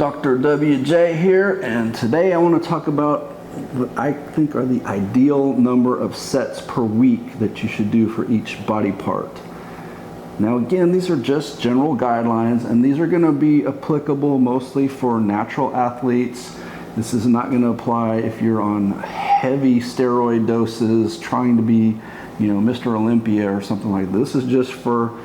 Dr. WJ here, and today I want to talk about what I think are the ideal number of sets per week that you should do for each body part. Now again, these are just general guidelines, and these are going to be applicable mostly for natural athletes. This is not going to apply if you're on heavy steroid doses trying to be, Mr. Olympia or something like this. This is just for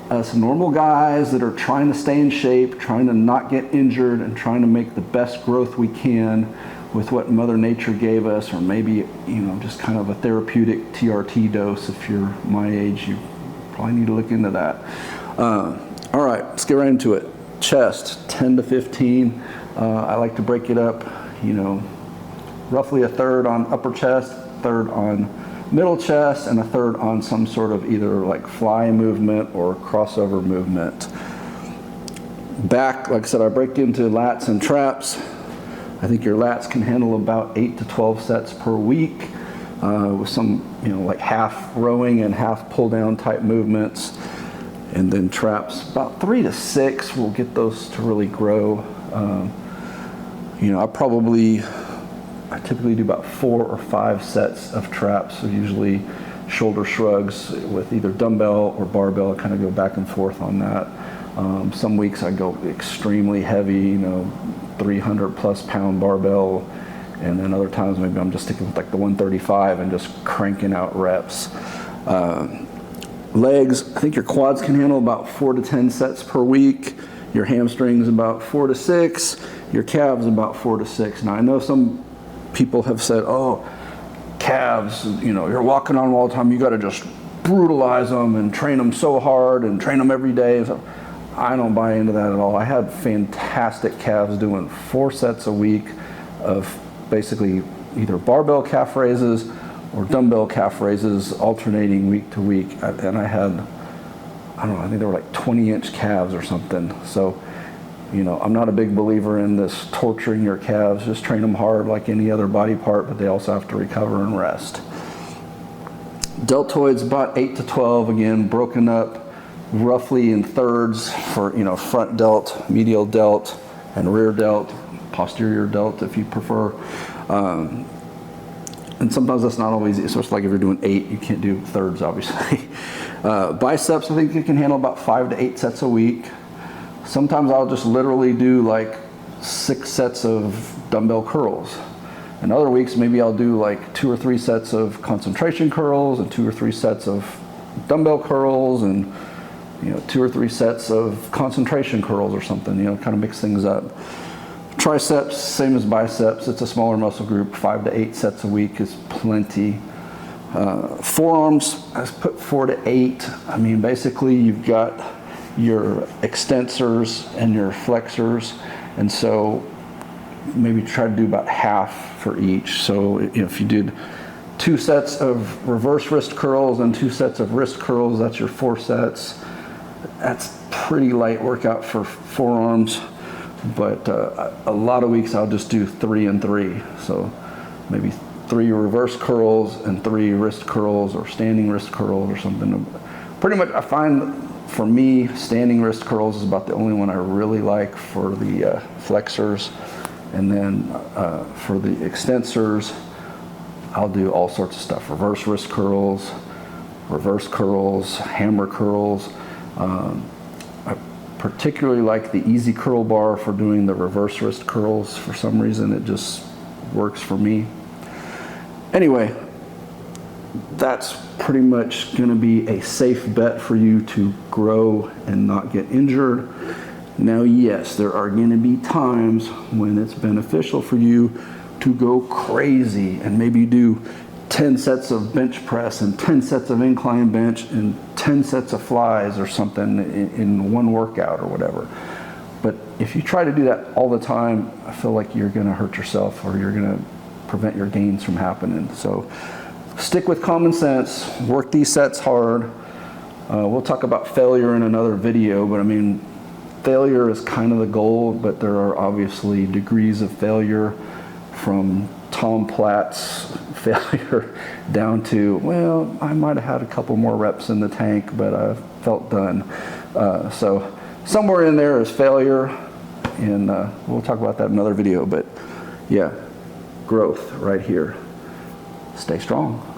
us normal guys that are trying to stay in shape, trying to not get injured, and trying to make the best growth we can with what Mother Nature gave us, or maybe, just kind of a therapeutic TRT dose. If you're my age, you probably need to look into that. All right, let's get right into it. Chest, 10 to 15. I like to break it up, roughly a third on upper chest, a third on middle chest, and a third on some sort of either like fly movement or crossover movement. Back, like I said, I break into lats and traps. I think your lats can handle about 8 to 12 sets per week with some, like half rowing and half pull down type movements. And then traps, about 3 to 6 will get those to really grow. I typically do about 4 or 5 sets of traps, so usually shoulder shrugs with either dumbbell or barbell. I kind of go back and forth on that. Some weeks I go extremely heavy, 300 plus pound barbell, and then other times maybe I'm just sticking with like the 135 and just cranking out reps. Legs, I think your quads can handle about 4 to 10 sets per week. Your hamstrings about 4 to 6. Your calves about 4 to 6. Now I know some people have said, oh, calves, you're walking on them all the time, you got to just brutalize them and train them so hard and train them every day. So I don't buy into that at all. I had fantastic calves doing 4 sets a week of basically either barbell calf raises or dumbbell calf raises alternating week to week. And I had, I think they were like 20-inch calves or something. So, I'm not a big believer in this torturing your calves. Just train them hard like any other body part, but they also have to recover and rest. Deltoids, about 8 to 12, again, broken up roughly in thirds for, front delt, medial delt, and rear delt, posterior delt if you prefer. And sometimes that's not always, especially like if you're doing 8, you can't do thirds, obviously. Biceps, I think you can handle about 5 to 8 sets a week. Sometimes I'll just literally do like 6 sets of dumbbell curls. And other weeks, maybe I'll do like 2 or 3 sets of concentration curls and 2 or 3 sets of dumbbell curls and 2 or 3 sets of concentration curls or something, kind of mix things up. Triceps, same as biceps. It's a smaller muscle group. 5 to 8 sets a week is plenty. Forearms, I put 4 to 8. Basically you've got your extensors and your flexors, and so maybe try to do about half for each. So if you did 2 sets of reverse wrist curls and 2 sets of wrist curls, that's your 4 sets. That's pretty light workout for forearms, but a lot of weeks I'll just do 3 and 3. So maybe 3 reverse curls and 3 wrist curls or standing wrist curls or something. Pretty much I find for me, standing wrist curls is about the only one I really like for the flexors. And then for the extensors, I'll do all sorts of stuff. Reverse wrist curls, reverse curls, hammer curls. I particularly like the easy curl bar for doing the reverse wrist curls. For some reason, it just works for me. Anyway, that's pretty much going to be a safe bet for you to grow and not get injured. Now, yes, there are going to be times when it's beneficial for you to go crazy and maybe do 10 sets of bench press and 10 sets of incline bench and 10 sets of flies or something in one workout or whatever. But if you try to do that all the time, I feel like you're going to hurt yourself, or you're going to prevent your gains from happening. So stick with common sense, work these sets hard. We'll talk about failure in another video, but failure is kind of the goal, but there are obviously degrees of failure, from Tom Platt's failure down to, well, I might have had a couple more reps in the tank, but I felt done. So somewhere in there is failure. And we'll talk about that in another video, but yeah, growth right here. Stay strong.